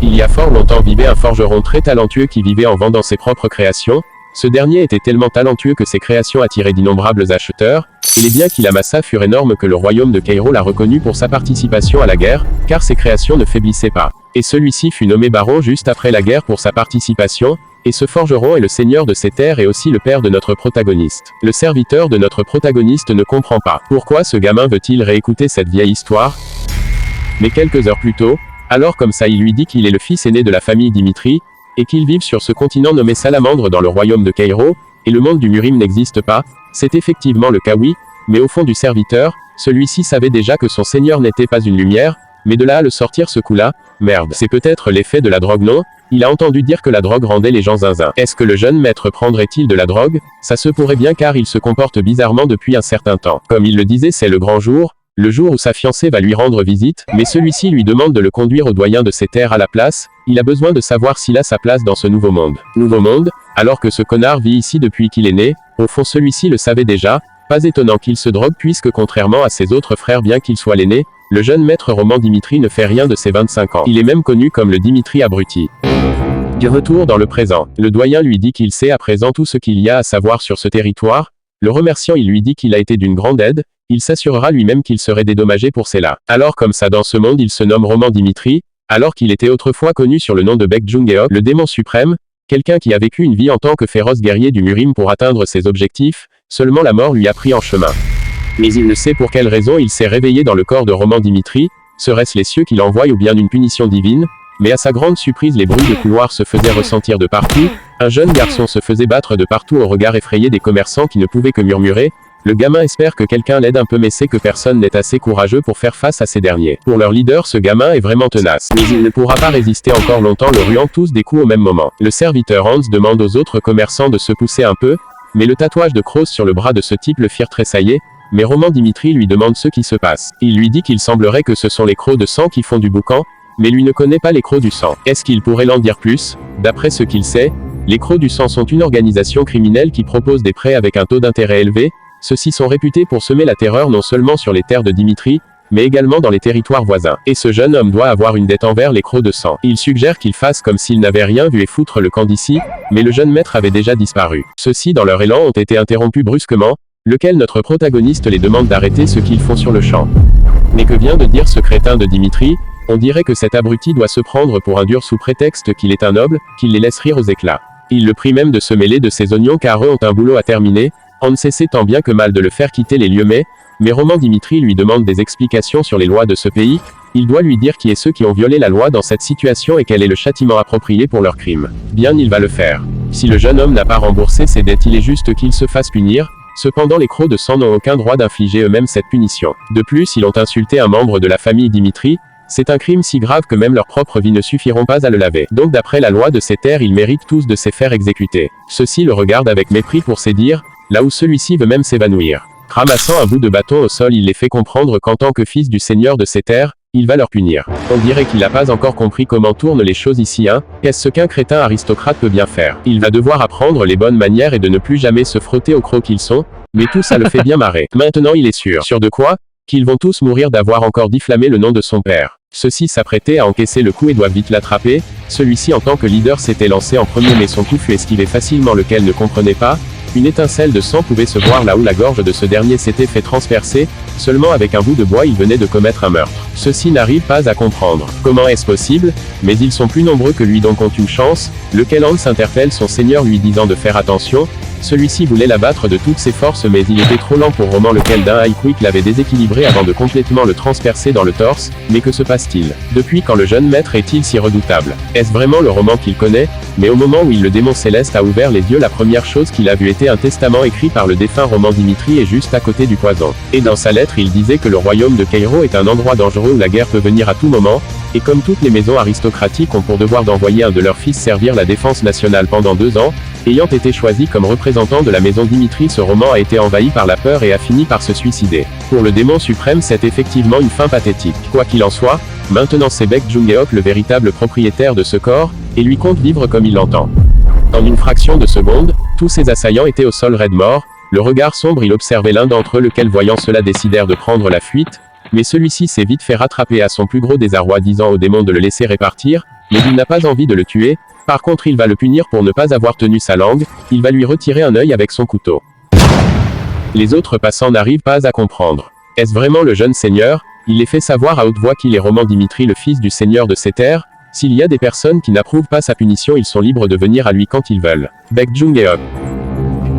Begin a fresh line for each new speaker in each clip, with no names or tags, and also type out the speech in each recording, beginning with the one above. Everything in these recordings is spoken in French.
Il y a fort longtemps vivait un forgeron très talentueux qui vivait en vendant ses propres créations. Ce dernier était tellement talentueux que ses créations attiraient d'innombrables acheteurs, et les biens qu'il amassa furent énormes que le royaume de Cairo l'a reconnu pour sa participation à la guerre, car ses créations ne faiblissaient pas. Et celui-ci fut nommé baron juste après la guerre pour sa participation, et ce forgeron est le seigneur de ces terres et aussi le père de notre protagoniste. Le serviteur de notre protagoniste ne comprend pas. Pourquoi ce gamin veut-il réécouter cette vieille histoire? Mais quelques heures plus tôt, alors comme ça il lui dit qu'il est le fils aîné de la famille Dimitri, et qu'ils vivent sur ce continent nommé Salamandre dans le royaume de Cairo, et le monde du Murim n'existe pas, c'est effectivement le cas oui, mais au fond du serviteur, celui-ci savait déjà que son seigneur n'était pas une lumière, mais de là à le sortir ce coup-là, merde, c'est peut-être l'effet de la drogue non? Il a entendu dire que la drogue rendait les gens zinzin. Est-ce que le jeune maître prendrait-il de la drogue? Ça se pourrait bien car il se comporte bizarrement depuis un certain temps. Comme il le disait, c'est le grand jour, le jour où sa fiancée va lui rendre visite, mais celui-ci lui demande de le conduire au doyen de ses terres à la place, il a besoin de savoir s'il a sa place dans ce nouveau monde. Nouveau monde? Alors que ce connard vit ici depuis qu'il est né, au fond celui-ci le savait déjà, pas étonnant qu'il se drogue puisque contrairement à ses autres frères bien qu'il soit l'aîné, le jeune maître roman Dimitri ne fait rien de ses 25 ans. Il est même connu comme le Dimitri abruti. Du retour dans le présent, le doyen lui dit qu'il sait à présent tout ce qu'il y a à savoir sur ce territoire, le remerciant il lui dit qu'il a été d'une grande aide, il s'assurera lui-même qu'il serait dédommagé pour cela. Alors comme ça dans ce monde il se nomme Roman Dimitri, alors qu'il était autrefois connu sur le nom de Bekdjungeok, le démon suprême, quelqu'un qui a vécu une vie en tant que féroce guerrier du Murim pour atteindre ses objectifs, seulement la mort lui a pris en chemin. Mais il ne sait pour quelle raison il s'est réveillé dans le corps de Roman Dimitri, serait-ce les cieux qui l'envoient ou bien une punition divine, mais à sa grande surprise les bruits de couloirs se faisaient ressentir de partout, un jeune garçon se faisait battre de partout au regard effrayé des commerçants qui ne pouvaient que murmurer, le gamin espère que quelqu'un l'aide un peu mais sait que personne n'est assez courageux pour faire face à ces derniers. Pour leur leader ce gamin est vraiment tenace, mais il ne pourra pas résister encore longtemps le ruant tous des coups au même moment. Le serviteur Hans demande aux autres commerçants de se pousser un peu, mais le tatouage de crosse sur le bras de ce type le firent tressailler, mais Roman Dimitri lui demande ce qui se passe. Il lui dit qu'il semblerait que ce sont les crocs de sang qui font du boucan, mais lui ne connaît pas les crocs du sang. Est-ce qu'il pourrait l'en dire plus? D'après ce qu'il sait, les crocs du sang sont une organisation criminelle qui propose des prêts avec un taux d'intérêt élevé. Ceux-ci sont réputés pour semer la terreur non seulement sur les terres de Dimitri, mais également dans les territoires voisins. Et ce jeune homme doit avoir une dette envers les crocs de sang. Il suggère qu'il fasse comme s'il n'avait rien vu et foutre le camp d'ici, mais le jeune maître avait déjà disparu. Ceux-ci dans leur élan ont été interrompus brusquement, lequel notre protagoniste les demande d'arrêter ce qu'ils font sur le champ. Mais que vient de dire ce crétin de Dimitri? On dirait que cet abruti doit se prendre pour un dur sous prétexte qu'il est un noble, qu'il les laisse rire aux éclats. Il le prie même de se mêler de ses oignons car eux ont un boulot à terminer, Hans essaie tant bien que mal de le faire quitter les lieux mais Roman Dimitri lui demande des explications sur les lois de ce pays, il doit lui dire qui est ceux qui ont violé la loi dans cette situation et quel est le châtiment approprié pour leur crime. Bien il va le faire. Si le jeune homme n'a pas remboursé ses dettes il est juste qu'il se fasse punir, cependant les crocs de sang n'ont aucun droit d'infliger eux-mêmes cette punition. De plus ils ont insulté un membre de la famille Dimitri, c'est un crime si grave que même leur propre vie ne suffiront pas à le laver. Donc d'après la loi de ces terres ils méritent tous de se faire exécuter. Ceux-ci le regardent avec mépris pour ses dires, là où celui-ci veut même s'évanouir. Ramassant un bout de bâton au sol il les fait comprendre qu'en tant que fils du seigneur de ces terres, il va leur punir. On dirait qu'il n'a pas encore compris comment tournent les choses ici qu'est-ce ce qu'un crétin aristocrate peut bien faire? Il va devoir apprendre les bonnes manières et de ne plus jamais se frotter aux crocs qu'ils sont, mais tout ça le fait bien marrer. Maintenant il est sûr. Sûr de quoi? Qu'ils vont tous mourir d'avoir encore diffamé le nom de son père. Ceux-ci s'apprêtaient à encaisser le coup et doivent vite l'attraper, celui-ci en tant que leader s'était lancé en premier mais son coup fut esquivé facilement lequel ne comprenait pas, une étincelle de sang pouvait se voir là où la gorge de ce dernier s'était fait transpercer, seulement avec un bout de bois il venait de commettre un meurtre. Ceux-ci n'arrivent pas à comprendre. Comment est-ce possible? Mais ils sont plus nombreux que lui donc ont une chance, lequel Hans interpelle son seigneur lui disant de faire attention, celui-ci voulait l'abattre de toutes ses forces mais il était trop lent pour Roman lequel d'un high quick l'avait déséquilibré avant de complètement le transpercer dans le torse, mais que se passe-t-il? Depuis quand le jeune maître est-il si redoutable? Est-ce vraiment le Roman qu'il connaît? Mais au moment où le démon céleste a ouvert les yeux la première chose qu'il a vue était un testament écrit par le défunt Roman Dimitri et juste à côté du poison. Et dans sa lettre il disait que le royaume de Cairo est un endroit dangereux où la guerre peut venir à tout moment, et comme toutes les maisons aristocratiques ont pour devoir d'envoyer un de leurs fils servir la défense nationale pendant 2 ans, ayant été choisi comme représentant de la maison Dimitri ce roman a été envahi par la peur et a fini par se suicider. Pour le démon suprême c'est effectivement une fin pathétique. Quoi qu'il en soit, maintenant c'est Bekdjungeok le véritable propriétaire de ce corps, et lui compte vivre comme il l'entend. En une fraction de seconde, tous ses assaillants étaient au sol raide mort, le regard sombre il observait l'un d'entre eux lequel voyant cela décidèrent de prendre la fuite, mais celui-ci s'est vite fait rattraper à son plus gros désarroi disant au démon de le laisser répartir, mais il n'a pas envie de le tuer. Par contre il va le punir pour ne pas avoir tenu sa langue, il va lui retirer un œil avec son couteau. Les autres passants n'arrivent pas à comprendre. Est-ce vraiment le jeune seigneur? Il les fait savoir à haute voix qu'il est Roman Dimitri, le fils du seigneur de ces terres. S'il y a des personnes qui n'approuvent pas sa punition, ils sont libres de venir à lui quand ils veulent. Baek Jung-eop.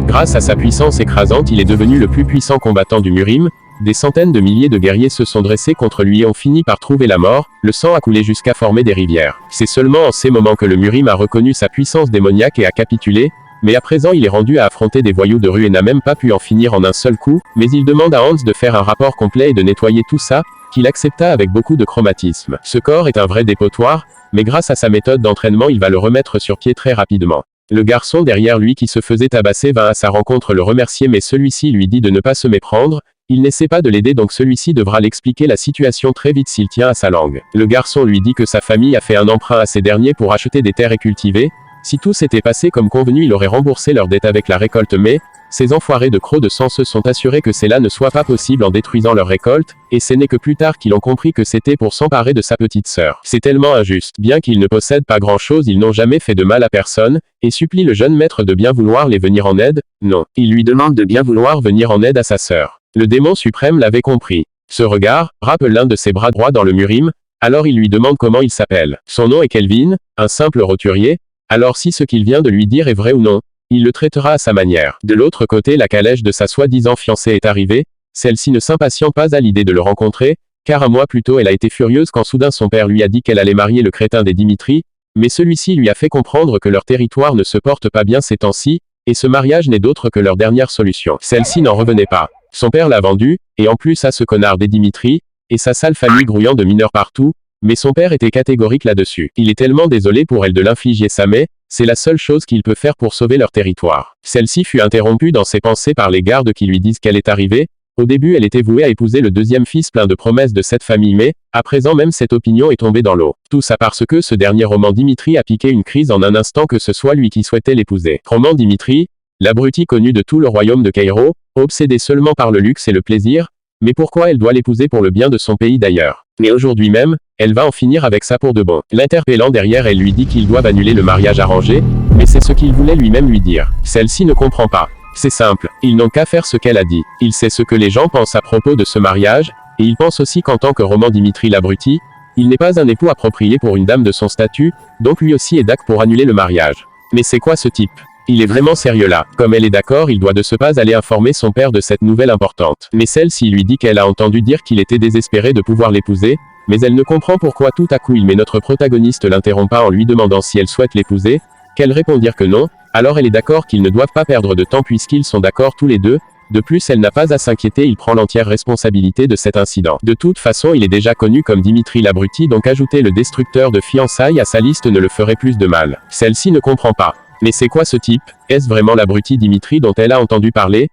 Grâce à sa puissance écrasante, il est devenu le plus puissant combattant du Murim. Des centaines de milliers de guerriers se sont dressés contre lui et ont fini par trouver la mort, le sang a coulé jusqu'à former des rivières. C'est seulement en ces moments que le Murim a reconnu sa puissance démoniaque et a capitulé, mais à présent il est rendu à affronter des voyous de rue et n'a même pas pu en finir en un seul coup, mais il demande à Hans de faire un rapport complet et de nettoyer tout ça, qu'il accepta avec beaucoup de chromatisme. Ce corps est un vrai dépotoir, mais grâce à sa méthode d'entraînement il va le remettre sur pied très rapidement. Le garçon derrière lui qui se faisait tabasser va à sa rencontre le remercier, mais celui-ci lui dit de ne pas se méprendre. Il n'essaie pas de l'aider, donc celui-ci devra l'expliquer la situation très vite s'il tient à sa langue. Le garçon lui dit que sa famille a fait un emprunt à ces derniers pour acheter des terres et cultiver. Si tout s'était passé comme convenu, il aurait remboursé leur dette avec la récolte, mais ces enfoirés de crocs de sang se sont assurés que cela ne soit pas possible en détruisant leur récolte, et ce n'est que plus tard qu'ils ont compris que c'était pour s'emparer de sa petite sœur. C'est tellement injuste. Bien qu'ils ne possèdent pas grand-chose, ils n'ont jamais fait de mal à personne, et supplie le jeune maître de bien vouloir les venir en aide. Non, il lui demande de bien vouloir venir en aide à sa sœur. Le démon suprême l'avait compris. Ce regard rappelle l'un de ses bras droits dans le Murim, alors il lui demande comment il s'appelle. Son nom est Kelvin, un simple roturier. Alors si ce qu'il vient de lui dire est vrai ou non, il le traitera à sa manière. De l'autre côté, la calèche de sa soi-disant fiancée est arrivée. Celle-ci ne s'impatiente pas à l'idée de le rencontrer, car un mois plus tôt elle a été furieuse quand soudain son père lui a dit qu'elle allait marier le crétin des Dimitri, mais celui-ci lui a fait comprendre que leur territoire ne se porte pas bien ces temps-ci, et ce mariage n'est d'autre que leur dernière solution. Celle-ci n'en revenait pas. Son père l'a vendu, et en plus à ce connard des Dimitri, et sa sale famille grouillant de mineurs partout, mais son père était catégorique là-dessus. Il est tellement désolé pour elle de l'infliger ça, mais c'est la seule chose qu'il peut faire pour sauver leur territoire. Celle-ci fut interrompue dans ses pensées par les gardes qui lui disent qu'elle est arrivée. Au début elle était vouée à épouser le deuxième fils plein de promesses de cette famille, mais, à présent même cette opinion est tombée dans l'eau. Tout ça parce que ce dernier Roman Dimitri a piqué une crise en un instant, que ce soit lui qui souhaitait l'épouser. Roman Dimitri, l'abruti connu de tout le royaume de Cairo, obsédé seulement par le luxe et le plaisir, mais pourquoi elle doit l'épouser pour le bien de son pays d'ailleurs? Mais aujourd'hui même, elle va en finir avec ça pour de bon. L'interpellant derrière, elle lui dit qu'ils doivent annuler le mariage arrangé, mais c'est ce qu'il voulait lui-même lui dire. Celle-ci ne comprend pas. C'est simple, ils n'ont qu'à faire ce qu'elle a dit. Il sait ce que les gens pensent à propos de ce mariage, et il pense aussi qu'en tant que Roman Dimitri l'abruti, il n'est pas un époux approprié pour une dame de son statut, donc lui aussi est d'accord pour annuler le mariage. Mais c'est quoi ce type? Il est vraiment sérieux là. Comme elle est d'accord, il doit de ce pas aller informer son père de cette nouvelle importante. Mais celle-ci lui dit qu'elle a entendu dire qu'il était désespéré de pouvoir l'épouser, mais elle ne comprend pourquoi tout à coup il, mais notre protagoniste l'interrompt pas en lui demandant si elle souhaite l'épouser, qu'elle répond dire que non, alors elle est d'accord qu'ils ne doivent pas perdre de temps puisqu'ils sont d'accord tous les deux. De plus, elle n'a pas à s'inquiéter, il prend l'entière responsabilité de cet incident. De toute façon, il est déjà connu comme Dimitri l'abruti, donc ajouter le destructeur de fiançailles à sa liste ne le ferait plus de mal. Celle-ci ne comprend pas. Mais c'est quoi ce type? Est-ce vraiment l'abruti Dimitri dont elle a entendu parler?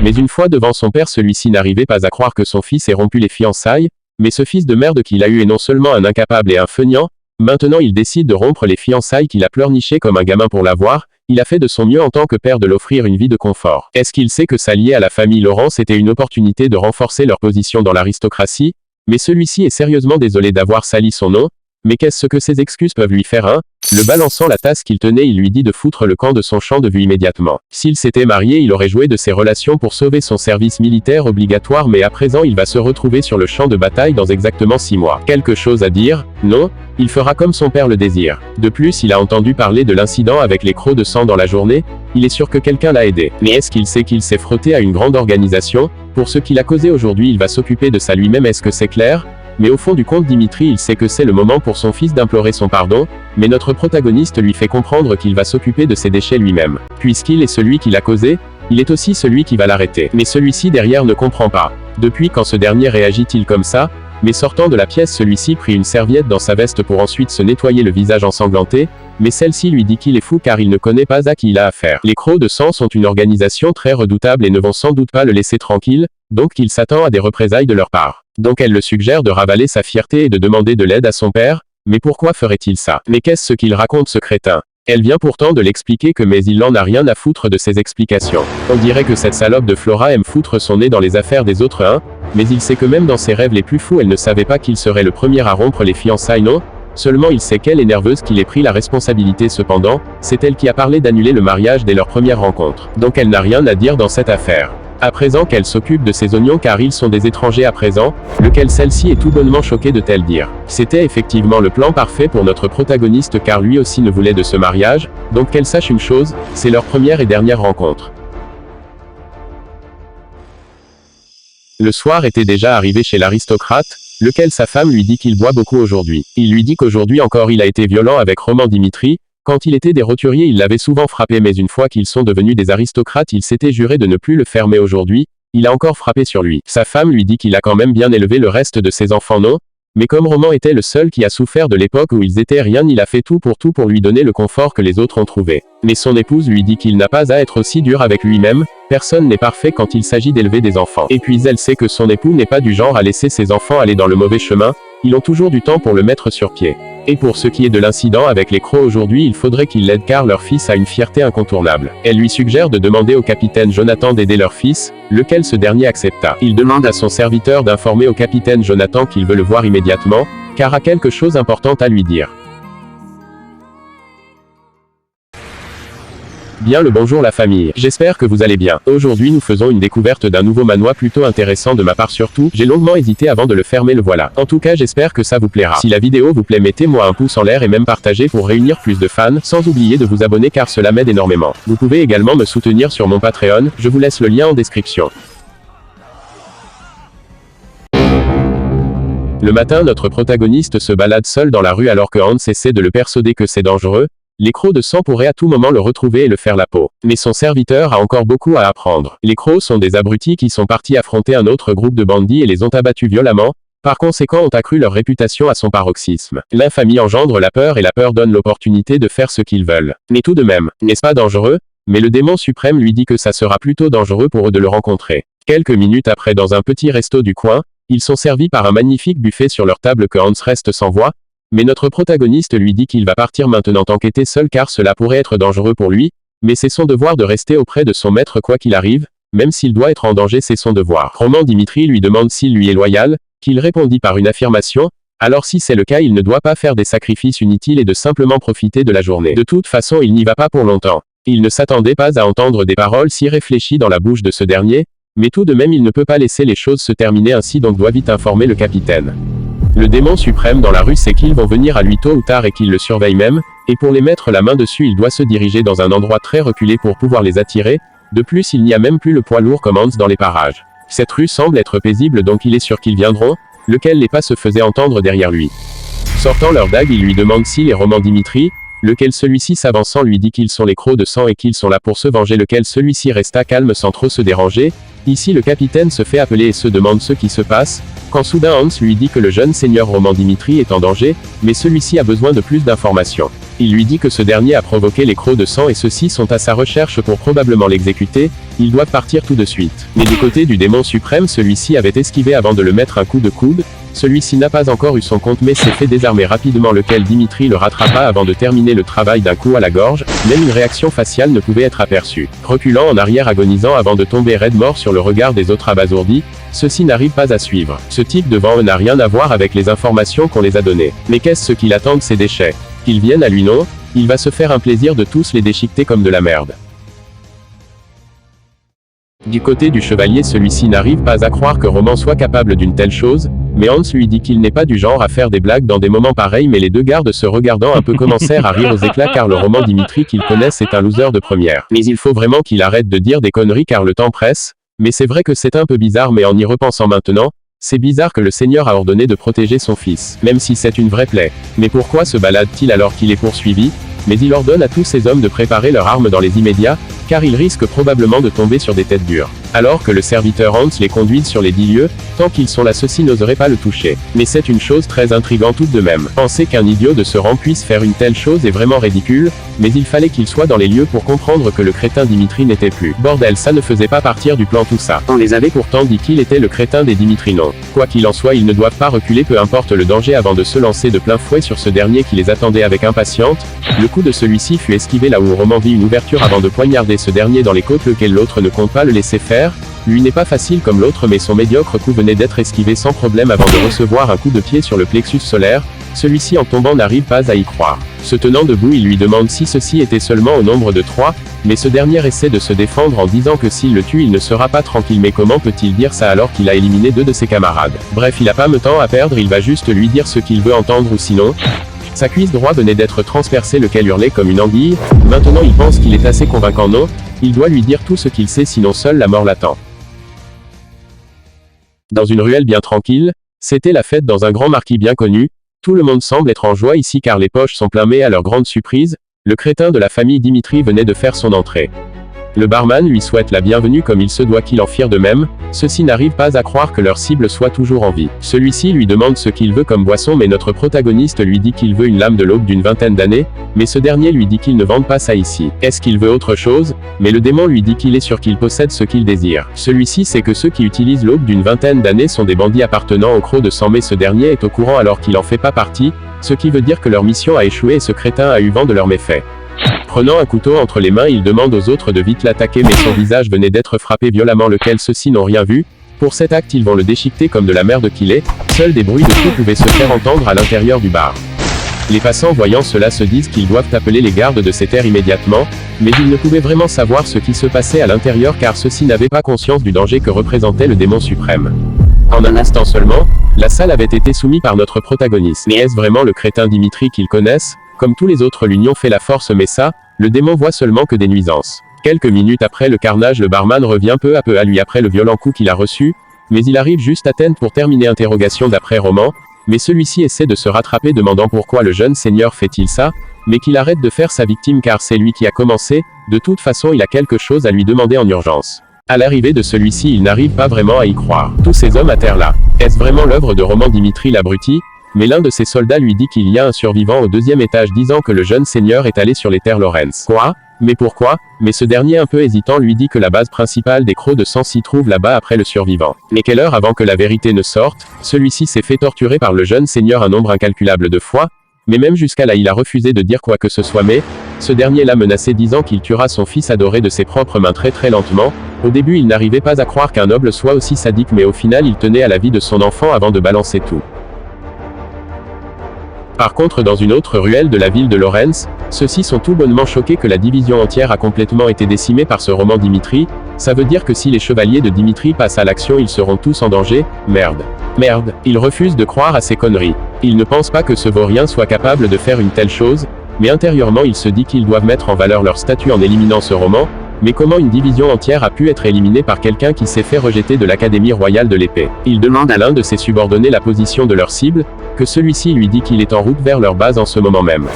Mais une fois devant son père, celui-ci n'arrivait pas à croire que son fils ait rompu les fiançailles, mais ce fils de merde qu'il a eu est non seulement un incapable et un feignant, maintenant il décide de rompre les fiançailles qu'il a pleurniché comme un gamin pour l'avoir. Il a fait de son mieux en tant que père de l'offrir une vie de confort. Est-ce qu'il sait que s'allier à la famille Laurent c'était une opportunité de renforcer leur position dans l'aristocratie? Mais celui-ci est sérieusement désolé d'avoir sali son nom. Mais qu'est-ce que ces excuses peuvent lui faire, hein? Le balançant la tasse qu'il tenait, il lui dit de foutre le camp de son champ de vue immédiatement. S'il s'était marié, il aurait joué de ses relations pour sauver son service militaire obligatoire, mais à présent il va se retrouver sur le champ de bataille dans exactement 6 mois. Quelque chose à dire? Non? Il fera comme son père le désire. De plus, il a entendu parler de l'incident avec les crocs de sang dans la journée, il est sûr que quelqu'un l'a aidé. Mais est-ce qu'il sait qu'il s'est frotté à une grande organisation? Pour ce qu'il a causé aujourd'hui, il va s'occuper de ça lui-même, est-ce que c'est clair? Mais au fond du compte, Dimitri il sait que c'est le moment pour son fils d'implorer son pardon, mais notre protagoniste lui fait comprendre qu'il va s'occuper de ses déchets lui-même. Puisqu'il est celui qui l'a causé, il est aussi celui qui va l'arrêter. Mais celui-ci derrière ne comprend pas. Depuis quand ce dernier réagit-il comme ça? Mais sortant de la pièce, celui-ci prit une serviette dans sa veste pour ensuite se nettoyer le visage ensanglanté, mais celle-ci lui dit qu'il est fou car il ne connaît pas à qui il a affaire. Les crocs de sang sont une organisation très redoutable et ne vont sans doute pas le laisser tranquille, donc il s'attend à des représailles de leur part. Donc elle le suggère de ravaler sa fierté et de demander de l'aide à son père, mais pourquoi ferait-il ça? Mais qu'est-ce qu'il raconte ce crétin? Elle vient pourtant de l'expliquer que mais il n'en a rien à foutre de ses explications. On dirait que cette salope de Flora aime foutre son nez dans les affaires des autres, hein? Mais il sait que même dans ses rêves les plus fous elle ne savait pas qu'il serait le premier à rompre les fiançailles, non? Seulement il sait qu'elle est nerveuse, qu'il ait pris la responsabilité. Cependant, c'est elle qui a parlé d'annuler le mariage dès leur première rencontre. Donc elle n'a rien à dire dans cette affaire. À présent qu'elle s'occupe de ses oignons car ils sont des étrangers à présent, lequel celle-ci est tout bonnement choquée de tel dire. C'était effectivement le plan parfait pour notre protagoniste car lui aussi ne voulait de ce mariage, donc qu'elle sache une chose, c'est leur première et dernière rencontre. Le soir était déjà arrivé chez l'aristocrate, lequel sa femme lui dit qu'il boit beaucoup aujourd'hui. Il lui dit qu'aujourd'hui encore il a été violent avec Roman Dimitri. Quand il était des roturiers il l'avait souvent frappé, mais une fois qu'ils sont devenus des aristocrates il s'était juré de ne plus le faire, mais aujourd'hui, il a encore frappé sur lui. Sa femme lui dit qu'il a quand même bien élevé le reste de ses enfants, non? Mais comme Roman était le seul qui a souffert de l'époque où ils étaient rien, il a fait tout pour lui donner le confort que les autres ont trouvé. Mais son épouse lui dit qu'il n'a pas à être aussi dur avec lui-même, personne n'est parfait quand il s'agit d'élever des enfants. Et puis elle sait que son époux n'est pas du genre à laisser ses enfants aller dans le mauvais chemin, ils ont toujours du temps pour le mettre sur pied. Et pour ce qui est de l'incident avec les crocs aujourd'hui, il faudrait qu'ils l'aident car leur fils a une fierté incontournable. Elle lui suggère de demander au capitaine Jonathan d'aider leur fils, lequel ce dernier accepta. Il demande à son serviteur d'informer au capitaine Jonathan qu'il veut le voir immédiatement, car a quelque chose d'important à lui dire. Bien le bonjour la famille, j'espère que vous allez bien. Aujourd'hui nous faisons une découverte d'un nouveau manhwa plutôt intéressant de ma part, surtout, j'ai longuement hésité avant de le faire mais le voilà. En tout cas j'espère que ça vous plaira. Si la vidéo vous plaît mettez-moi un pouce en l'air et même partagez pour réunir plus de fans, sans oublier de vous abonner car cela m'aide énormément. Vous pouvez également me soutenir sur mon Patreon, je vous laisse le lien en description. Le matin notre protagoniste se balade seul dans la rue alors que Hans essaie de le persuader que c'est dangereux. Les crocs de sang pourraient à tout moment le retrouver et le faire la peau. Mais son serviteur a encore beaucoup à apprendre. Les crocs sont des abrutis qui sont partis affronter un autre groupe de bandits et les ont abattus violemment, par conséquent ont accru leur réputation à son paroxysme. L'infamie engendre la peur et la peur donne l'opportunité de faire ce qu'ils veulent. Mais tout de même, n'est-ce pas dangereux? Mais le démon suprême lui dit que ça sera plutôt dangereux pour eux de le rencontrer. Quelques minutes après dans un petit resto du coin, ils sont servis par un magnifique buffet sur leur table que Hans reste sans voix. Mais notre protagoniste lui dit qu'il va partir maintenant enquêter seul car cela pourrait être dangereux pour lui, mais c'est son devoir de rester auprès de son maître quoi qu'il arrive, même s'il doit être en danger c'est son devoir. Roman Dimitri lui demande s'il lui est loyal, qu'il répondit par une affirmation, alors si c'est le cas il ne doit pas faire des sacrifices inutiles et de simplement profiter de la journée. De toute façon il n'y va pas pour longtemps. Il ne s'attendait pas à entendre des paroles si réfléchies dans la bouche de ce dernier, mais tout de même il ne peut pas laisser les choses se terminer ainsi donc doit vite informer le capitaine. Le démon suprême dans la rue sait qu'ils vont venir à lui tôt ou tard et qu'il le surveille même, et pour les mettre la main dessus il doit se diriger dans un endroit très reculé pour pouvoir les attirer, de plus il n'y a même plus le poids lourd comme Hans dans les parages. Cette rue semble être paisible donc il est sûr qu'ils viendront, lequel les pas se faisait entendre derrière lui. Sortant leur dague il lui demande s'il est Roman Dimitri, lequel celui-ci s'avançant lui dit qu'ils sont les crocs de sang et qu'ils sont là pour se venger lequel celui-ci resta calme sans trop se déranger. Ici le capitaine se fait appeler et se demande ce qui se passe, quand soudain Hans lui dit que le jeune seigneur Roman Dimitri est en danger, mais celui-ci a besoin de plus d'informations. Il lui dit que ce dernier a provoqué les crocs de sang et ceux-ci sont à sa recherche pour probablement l'exécuter, ils doivent partir tout de suite. Mais du côté du démon suprême celui-ci avait esquivé avant de le mettre un coup de coude, celui-ci n'a pas encore eu son compte mais s'est fait désarmer rapidement lequel Dimitri le rattrapa avant de terminer le travail d'un coup à la gorge, même une réaction faciale ne pouvait être aperçue. Reculant en arrière agonisant avant de tomber raide mort sur le regard des autres abasourdis, ceux-ci n'arrivent pas à suivre. Ce type devant eux n'a rien à voir avec les informations qu'on les a données. Mais qu'est-ce qu'il attend de ces déchets? Qu'ils viennent à lui non? Il va se faire un plaisir de tous les déchiqueter comme de la merde. Du côté du chevalier celui-ci n'arrive pas à croire que Roman soit capable d'une telle chose, mais Hans lui dit qu'il n'est pas du genre à faire des blagues dans des moments pareils mais les deux gardes se regardant un peu commencèrent à rire aux éclats car le Roman Dimitri qu'ils connaissent est un loser de première. Mais il faut vraiment qu'il arrête de dire des conneries car le temps presse, mais c'est vrai que c'est un peu bizarre mais en y repensant maintenant, c'est bizarre que le Seigneur a ordonné de protéger son fils, même si c'est une vraie plaie. Mais pourquoi se balade-t-il alors qu'il est poursuivi? Mais il ordonne à tous ses hommes de préparer leurs armes dans les immédiats, car ils risquent probablement de tomber sur des têtes dures. Alors que le serviteur Hans les conduit sur les 10 lieux, tant qu'ils sont là ceux-ci n'oseraient pas le toucher. Mais c'est une chose très intrigante tout de même. Penser qu'un idiot de ce rang puisse faire une telle chose est vraiment ridicule, mais il fallait qu'il soit dans les lieux pour comprendre que le crétin Dimitri n'était plus. Bordel, ça ne faisait pas partir du plan tout ça. On les avait pourtant dit qu'il était le crétin des Dimitri non. Quoi qu'il en soit ils ne doivent pas reculer peu importe le danger avant de se lancer de plein fouet sur ce dernier qui les attendait avec impatience. Le coup de celui-ci fut esquivé là où Roman vit une ouverture avant de poignarder ce dernier dans les côtes lequel l'autre ne compte pas le laisser faire. Lui n'est pas facile comme l'autre mais son médiocre coup venait d'être esquivé sans problème avant de recevoir un coup de pied sur le plexus solaire, celui-ci en tombant n'arrive pas à y croire. Se tenant debout il lui demande si ceci était seulement au nombre de 3, mais ce dernier essaie de se défendre en disant que s'il le tue il ne sera pas tranquille mais comment peut-il dire ça alors qu'il a éliminé 2 de ses camarades. Bref il a pas de temps à perdre il va juste lui dire ce qu'il veut entendre ou sinon... Sa cuisse droite venait d'être transpercée lequel hurlait comme une anguille, maintenant il pense qu'il est assez convaincant non, il doit lui dire tout ce qu'il sait sinon seule la mort l'attend. Dans une ruelle bien tranquille, c'était la fête dans un grand marquis bien connu, tout le monde semble être en joie ici car les poches sont pleines mais à leur grande surprise, le crétin de la famille Dimitri venait de faire son entrée. Le barman lui souhaite la bienvenue comme il se doit qu'il en firent de même, ceux-ci n'arrivent pas à croire que leur cible soit toujours en vie. Celui-ci lui demande ce qu'il veut comme boisson mais notre protagoniste lui dit qu'il veut une lame de l'aube d'une vingtaine d'années, mais ce dernier lui dit qu'il ne vende pas ça ici. Est-ce qu'il veut autre chose? Mais le démon lui dit qu'il est sûr qu'il possède ce qu'il désire. Celui-ci sait que ceux qui utilisent l'aube d'une vingtaine d'années sont des bandits appartenant au croc de sang mais ce dernier est au courant alors qu'il en fait pas partie, ce qui veut dire que leur mission a échoué et ce crétin a eu vent de leurs méfaits. Prenant un couteau entre les mains il demande aux autres de vite l'attaquer mais son visage venait d'être frappé violemment lequel ceux-ci n'ont rien vu. Pour cet acte ils vont le déchiqueter comme de la merde qu'il est, seuls des bruits de coups pouvaient se faire entendre à l'intérieur du bar. Les passants voyant cela se disent qu'ils doivent appeler les gardes de ces terres immédiatement, mais ils ne pouvaient vraiment savoir ce qui se passait à l'intérieur car ceux-ci n'avaient pas conscience du danger que représentait le démon suprême. En un instant seulement, la salle avait été soumise par notre protagoniste. Mais est-ce vraiment le crétin Dimitri qu'ils connaissent? Comme tous les autres l'union fait la force mais ça, le démon voit seulement que des nuisances. Quelques minutes après le carnage le barman revient peu à peu à lui après le violent coup qu'il a reçu, mais il arrive juste à temps pour terminer interrogation d'après roman, mais celui-ci essaie de se rattraper demandant pourquoi le jeune seigneur fait-il ça, mais qu'il arrête de faire sa victime car c'est lui qui a commencé, de toute façon il a quelque chose à lui demander en urgence. À l'arrivée de celui-ci il n'arrive pas vraiment à y croire. Tous ces hommes à terre là. Est-ce vraiment l'œuvre de Roman Dimitri l'abruti? Mais l'un de ses soldats lui dit qu'il y a un survivant au 2e étage disant que le jeune seigneur est allé sur les terres Lorenz. Quoi? Mais pourquoi? Mais ce dernier un peu hésitant lui dit que la base principale des crocs de sang s'y trouve là-bas après le survivant. Mais quelle heure avant que la vérité ne sorte, celui-ci s'est fait torturer par le jeune seigneur un nombre incalculable de fois, mais même jusqu'à là il a refusé de dire quoi que ce soit mais, ce dernier l'a menacé disant qu'il tuera son fils adoré de ses propres mains très lentement. Au début il n'arrivait pas à croire qu'un noble soit aussi sadique mais au final il tenait à la vie de son enfant avant de balancer tout. Par contre dans une autre ruelle de la ville de Lorenz, ceux-ci sont tout bonnement choqués que la division entière a complètement été décimée par ce Roman Dimitri, ça veut dire que si les chevaliers de Dimitri passent à l'action ils seront tous en danger, merde. Merde, ils refusent de croire à ces conneries. Ils ne pensent pas que ce vaurien soit capable de faire une telle chose, mais intérieurement ils se disent qu'ils doivent mettre en valeur leur statut en éliminant ce Roman, mais comment une division entière a pu être éliminée par quelqu'un qui s'est fait rejeter de l'Académie royale de l'épée? Il demande à l'un de ses subordonnés la position de leur cible, que celui-ci lui dit qu'il est en route vers leur base en ce moment même.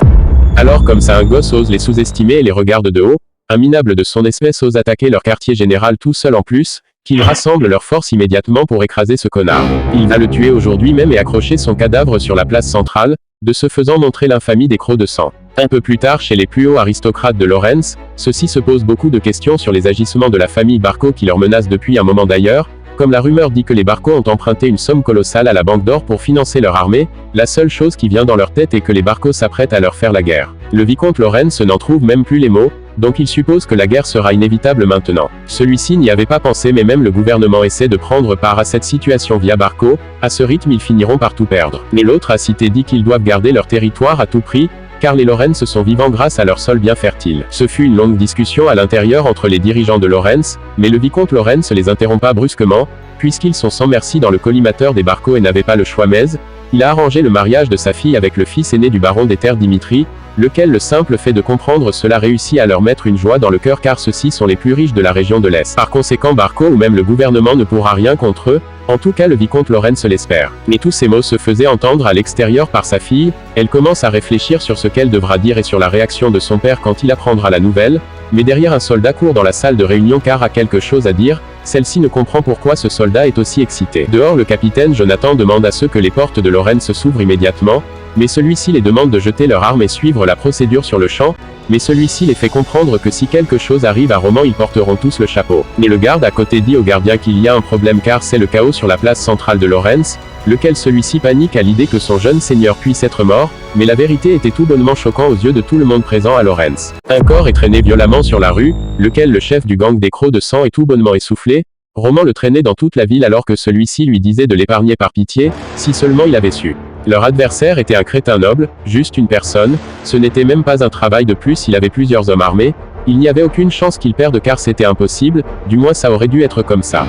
Alors comme ça un gosse ose les sous-estimer et les regarde de haut, un minable de son espèce ose attaquer leur quartier général tout seul en plus, qu'ils rassemblent leurs forces immédiatement pour écraser ce connard. Il va le tuer aujourd'hui même et accrocher son cadavre sur la place centrale, de ce faisant montrer l'infamie des crocs de sang. Un peu plus tard chez les plus hauts aristocrates de Lorenz, ceux-ci se posent beaucoup de questions sur les agissements de la famille Barco qui leur menace depuis un moment d'ailleurs, comme la rumeur dit que les Barco ont emprunté une somme colossale à la Banque d'Or pour financer leur armée, la seule chose qui vient dans leur tête est que les Barco s'apprêtent à leur faire la guerre. Le vicomte Lorenz n'en trouve même plus les mots, donc il suppose que la guerre sera inévitable maintenant. Celui-ci n'y avait pas pensé mais même le gouvernement essaie de prendre part à cette situation via Barco, à ce rythme ils finiront par tout perdre. Mais l'autre cité dit qu'ils doivent garder leur territoire à tout prix, car les Lorenz sont vivants grâce à leur sol bien fertile. Ce fut une longue discussion à l'intérieur entre les dirigeants de Lorenz, mais le vicomte Lorenz les interrompt pas brusquement, puisqu'ils sont sans merci dans le collimateur des Barco et n'avaient pas le choix mais, il a arrangé le mariage de sa fille avec le fils aîné du baron des terres Dimitri, lequel le simple fait de comprendre cela réussit à leur mettre une joie dans le cœur car ceux-ci sont les plus riches de la région de l'Est. Par conséquent Barco ou même le gouvernement ne pourra rien contre eux, en tout cas le vicomte Lorenz l'espère. Mais tous ces mots se faisaient entendre à l'extérieur par sa fille, elle commence à réfléchir sur ce qu'elle devra dire et sur la réaction de son père quand il apprendra la nouvelle, mais derrière un soldat court dans la salle de réunion car a quelque chose à dire, celle-ci ne comprend pourquoi ce soldat est aussi excité. Dehors le capitaine Jonathan demande à ceux que les portes de Lorenz s'ouvrent immédiatement, mais celui-ci les demande de jeter leurs armes et suivre la procédure sur le champ, mais celui-ci les fait comprendre que si quelque chose arrive à Roman ils porteront tous le chapeau. Mais le garde à côté dit au gardien qu'il y a un problème car c'est le chaos sur la place centrale de Lorenz, lequel celui-ci panique à l'idée que son jeune seigneur puisse être mort, mais la vérité était tout bonnement choquant aux yeux de tout le monde présent à Lorenz. Un corps est traîné violemment sur la rue, lequel le chef du gang des crocs de sang est tout bonnement essoufflé, Roman le traînait dans toute la ville alors que celui-ci lui disait de l'épargner par pitié, si seulement il avait su. Leur adversaire était un crétin noble, juste une personne, ce n'était même pas un travail de plus, il avait plusieurs hommes armés, il n'y avait aucune chance qu'il perde car c'était impossible, du moins ça aurait dû être comme ça.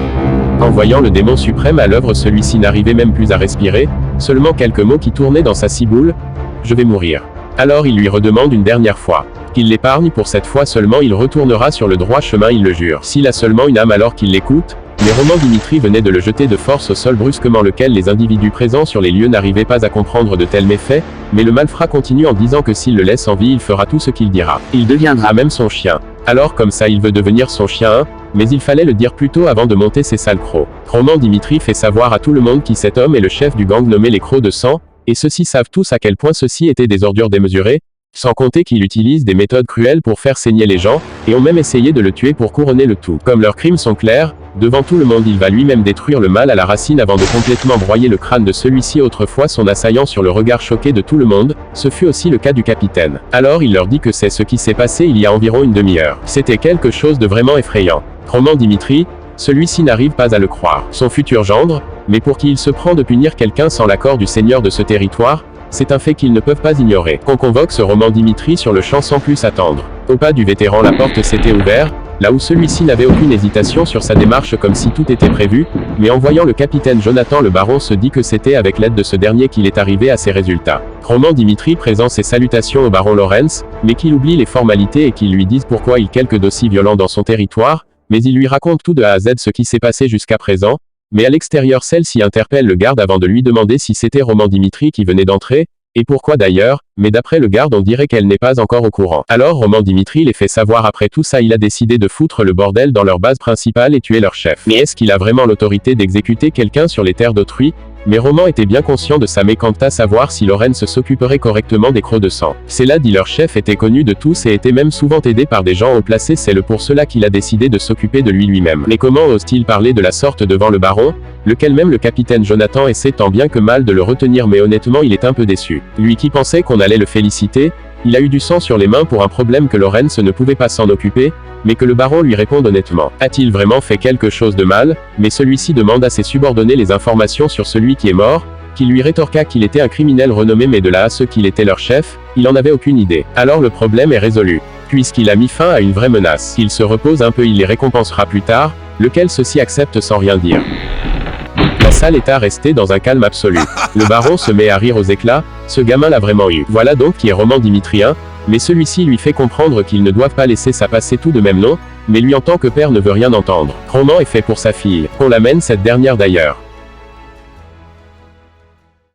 En voyant le démon suprême à l'œuvre, celui-ci n'arrivait même plus à respirer, seulement quelques mots qui tournaient dans sa ciboule. « Je vais mourir. » Alors il lui redemande une dernière fois. Qu'il l'épargne pour cette fois seulement, il retournera sur le droit chemin, il le jure. S'il a seulement une âme alors qu'il l'écoute. Mais Roman Dimitri venait de le jeter de force au sol brusquement, lequel les individus présents sur les lieux n'arrivaient pas à comprendre de tels méfaits, mais le malfrat continue en disant que s'il le laisse en vie il fera tout ce qu'il dira. Il deviendra même son chien. Alors comme ça il veut devenir son chien, mais il fallait le dire plus tôt avant de monter ses sales crocs. Roman Dimitri fait savoir à tout le monde qui cet homme est le chef du gang nommé les Crocs de Sang, et ceux-ci savent tous à quel point ceux-ci étaient des ordures démesurées, sans compter qu'il utilise des méthodes cruelles pour faire saigner les gens, et ont même essayé de le tuer pour couronner le tout. Comme leurs crimes sont clairs, devant tout le monde il va lui-même détruire le mal à la racine avant de complètement broyer le crâne de celui-ci, autrefois son assaillant. Sur le regard choqué de tout le monde, ce fut aussi le cas du capitaine. Alors il leur dit que c'est ce qui s'est passé il y a environ une demi-heure. C'était quelque chose de vraiment effrayant. Roman Dimitri, celui-ci n'arrive pas à le croire. Son futur gendre, mais pour qui il se prend de punir quelqu'un sans l'accord du seigneur de ce territoire, c'est un fait qu'ils ne peuvent pas ignorer. Qu'on convoque ce Roman Dimitri sur le champ sans plus attendre. Au pas du vétéran, la porte s'était ouverte, là où celui-ci n'avait aucune hésitation sur sa démarche comme si tout était prévu, mais en voyant le capitaine Jonathan, le baron se dit que c'était avec l'aide de ce dernier qu'il est arrivé à ses résultats. Roman Dimitri présente ses salutations au baron Lorenz, mais qu'il oublie les formalités et qu'il lui dise pourquoi il quelque d'aussi violent dans son territoire, mais il lui raconte tout de A à Z ce qui s'est passé jusqu'à présent. Mais à l'extérieur, celle-ci interpelle le garde avant de lui demander si c'était Roman Dimitri qui venait d'entrer, et pourquoi d'ailleurs, mais d'après le garde on dirait qu'elle n'est pas encore au courant. Alors Roman Dimitri les fait savoir après tout ça il a décidé de foutre le bordel dans leur base principale et tuer leur chef. Mais est-ce qu'il a vraiment l'autorité d'exécuter quelqu'un sur les terres d'autrui? Mais Roman était bien conscient de sa mécontente, à savoir si Lorenz s'occuperait correctement des Crocs de Sang. C'est là dit leur chef était connu de tous et était même souvent aidé par des gens haut placés, c'est pour cela qu'il a décidé de s'occuper de lui-même. Mais comment ose-t-il parler de la sorte devant le baron, lequel même le capitaine Jonathan essaie tant bien que mal de le retenir, mais honnêtement il est un peu déçu. Lui qui pensait qu'on allait le féliciter, il a eu du sang sur les mains pour un problème que Lorenz ne pouvait pas s'en occuper, mais que le baron lui réponde honnêtement. A-t-il vraiment fait quelque chose de mal? Mais celui-ci demande à ses subordonnés les informations sur celui qui est mort, qui lui rétorqua qu'il était un criminel renommé, mais de là à ce qu'il était leur chef, il en avait aucune idée. Alors le problème est résolu, puisqu'il a mis fin à une vraie menace. Qu'il se repose un peu, il les récompensera plus tard, lequel ceux-ci acceptent sans rien dire. La salle est restée dans un calme absolu. Le baron se met à rire aux éclats, ce gamin l'a vraiment eu. Voilà donc qui est Roman Dimitrien, mais celui-ci lui fait comprendre qu'ils ne doivent pas laisser ça passer tout de même non, mais lui en tant que père ne veut rien entendre. Roman est fait pour sa fille, qu'on l'amène cette dernière d'ailleurs.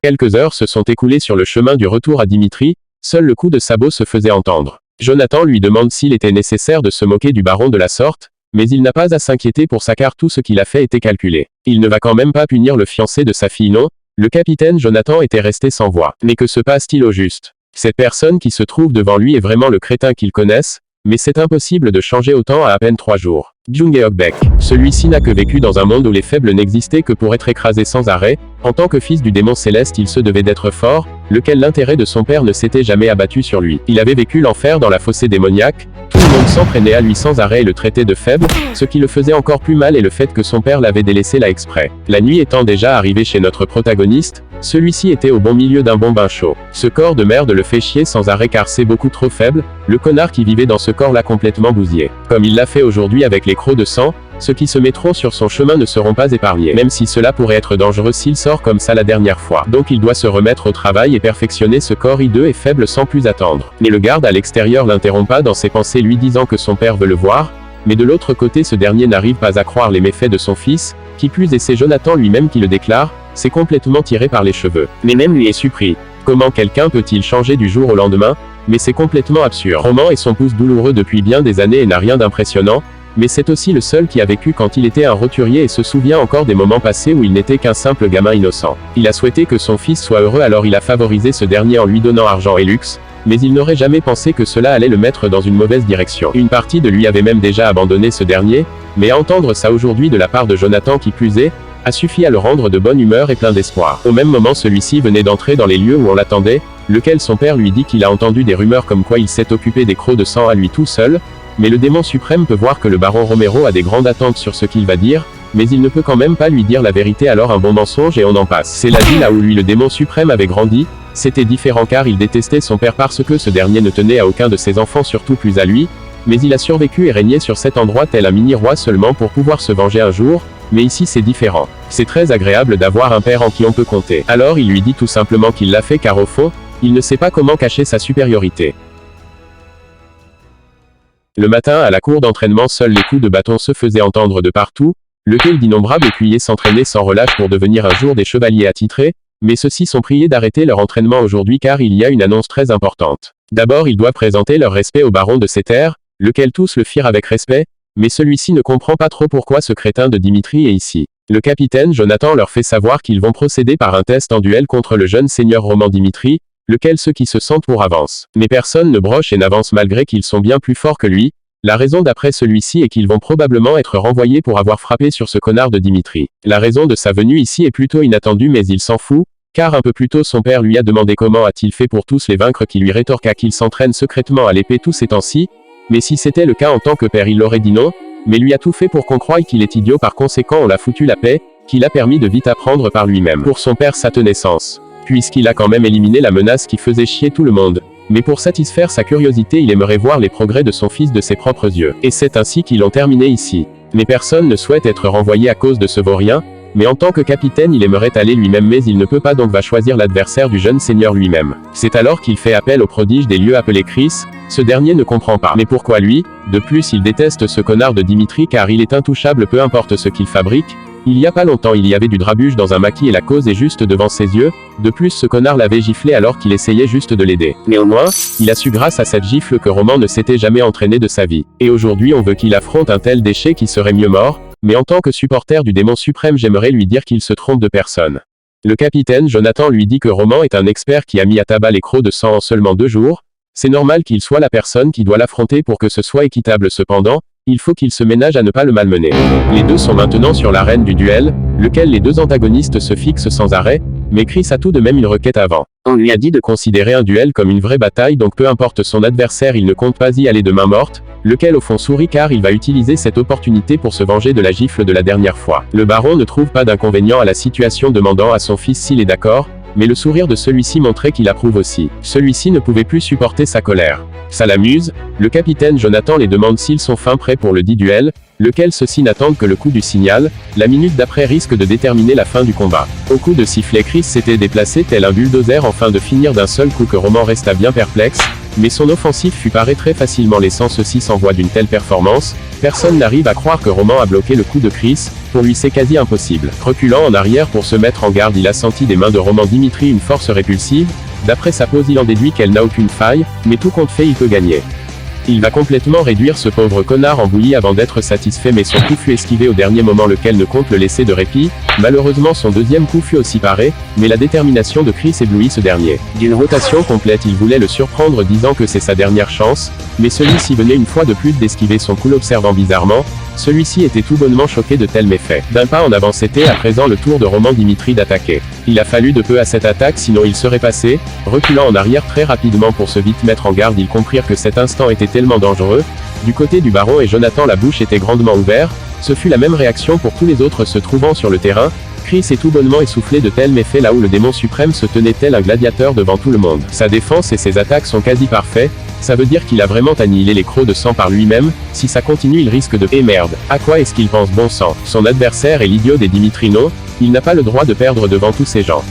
Quelques heures se sont écoulées sur le chemin du retour à Dimitri, seul le coup de sabot se faisait entendre. Jonathan lui demande s'il était nécessaire de se moquer du baron de la sorte, mais il n'a pas à s'inquiéter pour ça car tout ce qu'il a fait était calculé. Il ne va quand même pas punir le fiancé de sa fille non, le capitaine Jonathan était resté sans voix. Mais que se passe-t-il au juste? Cette personne qui se trouve devant lui est vraiment le crétin qu'ils connaissent, mais c'est impossible de changer autant à peine 3 jours. Jung-Geok-Baek. Celui-ci n'a que vécu dans un monde où les faibles n'existaient que pour être écrasés sans arrêt. En tant que fils du démon céleste il se devait d'être fort, lequel l'intérêt de son père ne s'était jamais abattu sur lui. Il avait vécu l'enfer dans la fossée démoniaque, tout le monde s'entraînait à lui sans arrêt et le traitait de faible, ce qui le faisait encore plus mal est le fait que son père l'avait délaissé là exprès. La nuit étant déjà arrivée chez notre protagoniste, celui-ci était au bon milieu d'un bon bain chaud. Ce corps de merde le fait chier sans arrêt car c'est beaucoup trop faible, le connard qui vivait dans ce corps l'a complètement bousillé. Comme il l'a fait aujourd'hui avec les Crocs de Sang, ceux qui se mettront sur son chemin ne seront pas épargnés, même si cela pourrait être dangereux s'il sort comme ça la dernière fois. Donc il doit se remettre au travail et perfectionner ce corps hideux et faible sans plus attendre. Mais le garde à l'extérieur l'interrompt pas dans ses pensées lui disant que son père veut le voir, mais de l'autre côté ce dernier n'arrive pas à croire les méfaits de son fils, qui plus est c'est Jonathan lui-même qui le déclare, c'est complètement tiré par les cheveux. Mais même lui est surpris. Comment quelqu'un peut-il changer du jour au lendemain? Mais c'est complètement absurde. Roman est son pouce douloureux depuis bien des années et n'a rien d'impressionnant, mais c'est aussi le seul qui a vécu quand il était un roturier et se souvient encore des moments passés où il n'était qu'un simple gamin innocent. Il a souhaité que son fils soit heureux alors il a favorisé ce dernier en lui donnant argent et luxe, mais il n'aurait jamais pensé que cela allait le mettre dans une mauvaise direction. Une partie de lui avait même déjà abandonné ce dernier, mais à entendre ça aujourd'hui de la part de Jonathan qui plus est, a suffi à le rendre de bonne humeur et plein d'espoir. Au même moment celui-ci venait d'entrer dans les lieux où on l'attendait, lequel son père lui dit qu'il a entendu des rumeurs comme quoi il s'est occupé des Crocs de Sang à lui tout seul, mais le démon suprême peut voir que le baron Romero a des grandes attentes sur ce qu'il va dire, mais il ne peut quand même pas lui dire la vérité, alors un bon mensonge et on en passe. C'est la vie là où lui le démon suprême avait grandi. C'était différent car il détestait son père parce que ce dernier ne tenait à aucun de ses enfants, surtout plus à lui, mais il a survécu et régné sur cet endroit tel un mini-roi seulement pour pouvoir se venger un jour, mais ici c'est différent. C'est très agréable d'avoir un père en qui on peut compter. Alors il lui dit tout simplement qu'il l'a fait car au fond, il ne sait pas comment cacher sa supériorité. Le matin à la cour d'entraînement, seuls les coups de bâton se faisaient entendre de partout, lequel d'innombrables écuyers s'entraînaient sans relâche pour devenir un jour des chevaliers attitrés, mais ceux-ci sont priés d'arrêter leur entraînement aujourd'hui car il y a une annonce très importante. D'abord ils doivent présenter leur respect au baron de ces terres, lequel tous le firent avec respect, mais celui-ci ne comprend pas trop pourquoi ce crétin de Dimitri est ici. Le capitaine Jonathan leur fait savoir qu'ils vont procéder par un test en duel contre le jeune seigneur Roman Dimitri, lequel ceux qui se sentent pour avancent. Mais personne ne broche et n'avance malgré qu'ils sont bien plus forts que lui. La raison d'après celui-ci est qu'ils vont probablement être renvoyés pour avoir frappé sur ce connard de Dimitri. La raison de sa venue ici est plutôt inattendue mais il s'en fout, car un peu plus tôt son père lui a demandé comment a-t-il fait pour tous les vaincre qui lui rétorqua qu'il s'entraîne secrètement à l'épée tous ces temps-ci, mais si c'était le cas en tant que père il aurait dit non, mais lui a tout fait pour qu'on croie qu'il est idiot, par conséquent on l'a foutu la paix, qu'il a permis de vite apprendre par lui-même. Pour son père sa naissance. Puisqu'il a quand même éliminé la menace qui faisait chier tout le monde. Mais pour satisfaire sa curiosité il aimerait voir les progrès de son fils de ses propres yeux. Et c'est ainsi qu'ils l'ont terminé ici. Mais personne ne souhaite être renvoyé à cause de ce vaurien, mais en tant que capitaine il aimerait aller lui-même mais il ne peut pas donc va choisir l'adversaire du jeune seigneur lui-même. C'est alors qu'il fait appel au prodige des lieux appelé Chris, ce dernier ne comprend pas. Mais pourquoi lui? De plus il déteste ce connard de Dimitri car il est intouchable peu importe ce qu'il fabrique. Il y a pas longtemps il y avait du drabuge dans un maquis et la cause est juste devant ses yeux, de plus ce connard l'avait giflé alors qu'il essayait juste de l'aider. Mais au moins, il a su grâce à cette gifle que Roman ne s'était jamais entraîné de sa vie. Et aujourd'hui on veut qu'il affronte un tel déchet qui serait mieux mort, mais en tant que supporter du démon suprême j'aimerais lui dire qu'il se trompe de personne. Le capitaine Jonathan lui dit que Roman est un expert qui a mis à tabac les crocs de sang en seulement 2 jours, c'est normal qu'il soit la personne qui doit l'affronter pour que ce soit équitable cependant, il faut qu'il se ménage à ne pas le malmener. Les deux sont maintenant sur l'arène du duel, lequel les deux antagonistes se fixent sans arrêt, mais Chris a tout de même une requête avant. On lui a dit de considérer un duel comme une vraie bataille donc peu importe son adversaire il ne compte pas y aller de main morte, lequel au fond sourit car il va utiliser cette opportunité pour se venger de la gifle de la dernière fois. Le baron ne trouve pas d'inconvénient à la situation demandant à son fils s'il est d'accord, mais le sourire de celui-ci montrait qu'il approuve aussi. Celui-ci ne pouvait plus supporter sa colère. Ça l'amuse, le capitaine Jonathan les demande s'ils sont fin prêts pour le dit duel, lequel ceux-ci n'attendent que le coup du signal, la minute d'après risque de déterminer la fin du combat. Au coup de sifflet Chris s'était déplacé tel un bulldozer afin de finir d'un seul coup que Roman resta bien perplexe, mais son offensif fut paré très facilement laissant ceux-ci sans voix d'une telle performance, personne n'arrive à croire que Roman a bloqué le coup de Chris, pour lui c'est quasi impossible. Reculant en arrière pour se mettre en garde il a senti des mains de Roman Dimitri une force répulsive, d'après sa pose il en déduit qu'elle n'a aucune faille, mais tout compte fait il peut gagner. Il va complètement réduire ce pauvre connard en bouillie avant d'être satisfait mais son coup fut esquivé au dernier moment lequel ne compte le laisser de répit, malheureusement son deuxième coup fut aussi paré, mais la détermination de Chris éblouit ce dernier. D'une rotation complète il voulait le surprendre disant que c'est sa dernière chance, mais celui-ci venait une fois de plus d'esquiver son coup l'observant bizarrement, celui-ci était tout bonnement choqué de tels méfaits. D'un pas en avant c'était à présent le tour de Roman Dimitri d'attaquer. Il a fallu de peu à cette attaque sinon il serait passé, reculant en arrière très rapidement pour se vite mettre en garde ils comprirent que cet instant était tellement dangereux. Du côté du baron et Jonathan la bouche était grandement ouverte, ce fut la même réaction pour tous les autres se trouvant sur le terrain, Chris est tout bonnement essoufflé de tels méfaits là où le démon suprême se tenait tel un gladiateur devant tout le monde. Sa défense et ses attaques sont quasi parfaits, ça veut dire qu'il a vraiment annihilé les crocs de sang par lui-même, si ça continue il risque de... Et merde, à quoi est-ce qu'il pense bon sang? Son adversaire est l'idiot des Dimitrino, il n'a pas le droit de perdre devant tous ces gens.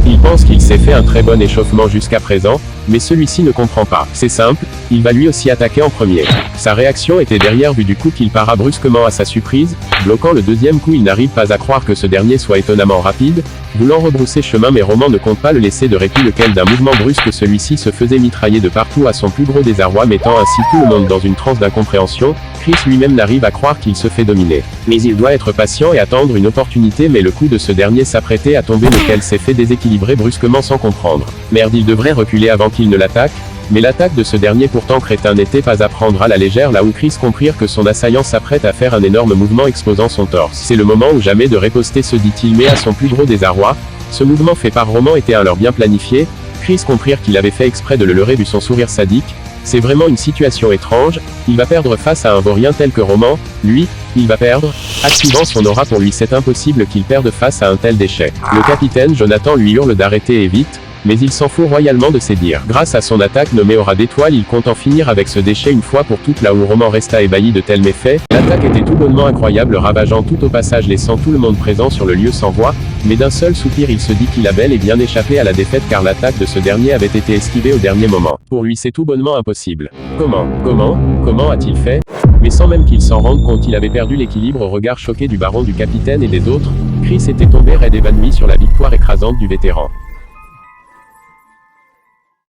Il pense qu'il s'est fait un très bon échauffement jusqu'à présent, mais celui-ci ne comprend pas. C'est simple, il va lui aussi attaquer en premier. Sa réaction était derrière vu du coup qu'il para brusquement à sa surprise, bloquant le deuxième coup il n'arrive pas à croire que ce dernier soit étonnamment rapide, voulant rebrousser chemin mais Roman ne compte pas le laisser de répit lequel d'un mouvement brusque celui-ci se faisait mitrailler de partout à son plus gros désarroi mettant ainsi tout le monde dans une transe d'incompréhension, Chris lui-même n'arrive à croire qu'il se fait dominer. Mais il doit être patient et attendre une opportunité mais le coup de ce dernier s'apprêtait à tomber lequel s'est fait déséquilibrer brusquement sans comprendre. Merde il devrait reculer avant qu'il ne l'attaque, mais l'attaque de ce dernier pourtant crétin n'était pas à prendre à la légère là où Chris comprirent que son assaillant s'apprête à faire un énorme mouvement exposant son torse. C'est le moment ou jamais de riposter se dit-il mais à son plus gros désarroi, ce mouvement fait par Roman était un leurre bien planifié, Chris comprirent qu'il avait fait exprès de le leurrer vu son sourire sadique, C'est vraiment une situation étrange, il va perdre face à un vaurien tel que Roman, lui, il va perdre. Activant son aura pour lui, c'est impossible qu'il perde face à un tel déchet. Le capitaine Jonathan lui hurle d'arrêter et vite, mais il s'en fout royalement de ses dires. Grâce à son attaque nommée aura d'étoiles, il compte en finir avec ce déchet une fois pour toutes, là où Roman resta ébahi de tels méfaits. L'attaque était tout bonnement incroyable, ravageant tout au passage, laissant tout le monde présent sur le lieu sans voix, mais d'un seul soupir il se dit qu'il a bel et bien échappé à la défaite car l'attaque de ce dernier avait été esquivée au dernier moment. Pour lui c'est tout bonnement impossible. Comment a-t-il fait? Mais sans même qu'il s'en rende compte, il avait perdu l'équilibre au regard choqué du baron, du capitaine et des autres. Chris était tombé raide évanoui sur la victoire écrasante du vétéran.